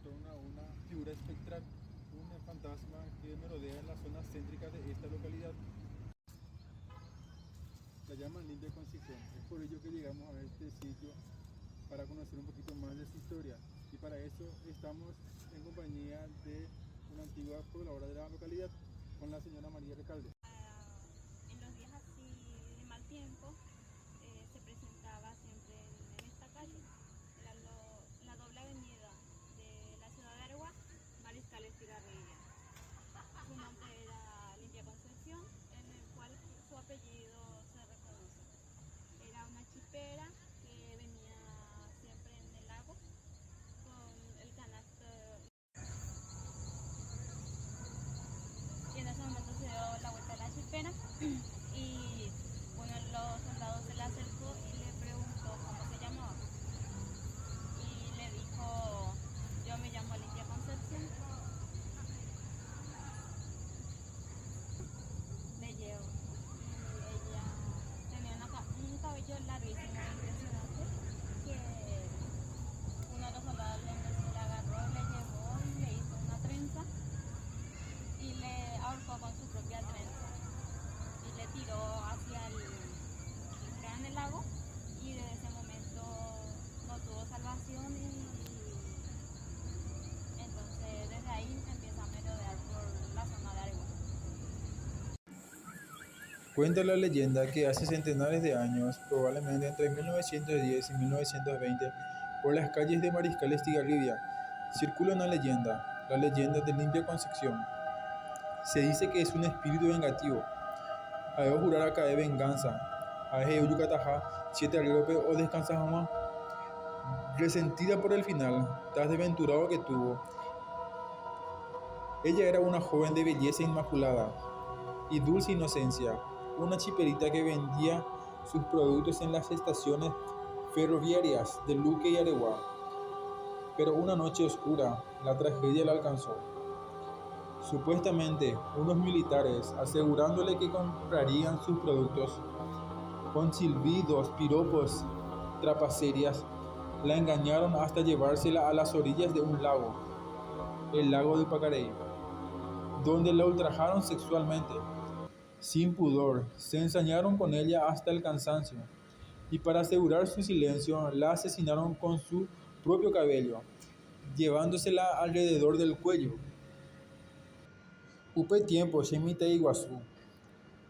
torno a una figura espectral, un fantasma que me rodea en la zona céntrica de esta localidad. La llaman Limpia Concepción. Es por ello que llegamos a este sitio para conocer un poquito más de su historia. Y para eso estamos en compañía de una antigua pobladora de la localidad, con la señora María Recalde. En los días así de mal tiempo, se presentaba siempre en esta calle. Era la doble avenida de la ciudad de Areguá, Mariscal Estigarribia. Su nombre era Limpia Concepción, en el cual su apellido se reconoce. Era una chipera que venía siempre en el lago con el canasto. Y en ese momento se dio la vuelta a la chipera y uno de los soldados se le acercó y le preguntó cómo se llamaba. Y le dijo, yo me llamo Limpia Concepción. Le llevo. Y ella tenía un cabello larguísimo, impresionante, que uno de los soldados le agarró, le llevó y le hizo una trenza y le ahorcó con su propia trenza y le tiró hacia el lago, y desde ese momento no tuvo salvación y entonces desde ahí empieza a merodear por la zona de Areguá. Cuenta la leyenda que hace centenares de años, probablemente entre 1910 y 1920, por las calles de Mariscal Estigarribia, circula una leyenda, la leyenda de Limpia Concepción. Se dice que es un espíritu vengativo. A ellos jurar acá de venganza. A ese yucataja, siete arriope o descansajama, resentida por el final, tan desventurado que tuvo. Ella era una joven de belleza inmaculada y dulce inocencia, una chiperita que vendía sus productos en las estaciones ferroviarias de Luque y Areguá. Pero una noche oscura, la tragedia la alcanzó. Supuestamente, unos militares, asegurándole que comprarían sus productos, con silbidos, piropos, trapacerias, la engañaron hasta llevársela a las orillas de un lago, el lago de Pacarey, donde la ultrajaron sexualmente. Sin pudor, se ensañaron con ella hasta el cansancio, y para asegurar su silencio, la asesinaron con su propio cabello, llevándosela alrededor del cuello. Upe tiempo, Shemita Iguazú,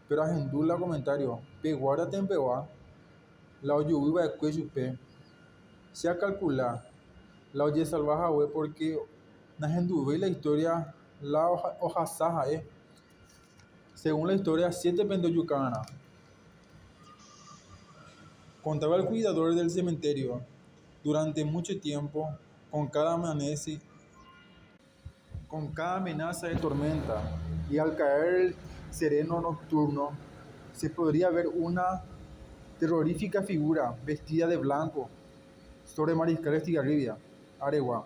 pero agendula comentario, peguara tempeoa, la oyuiba de cuello pe, se a calcular, la oye salvaja we porque najenduve la historia, la hoja saja según la historia, 7 pendoyucana. Contaba el cuidador del cementerio, durante mucho tiempo, con cada amanece, con cada amenaza de tormenta, y al caer el sereno nocturno, se podría ver una terrorífica figura vestida de blanco sobre Mariscal Estigarribia, Areguá.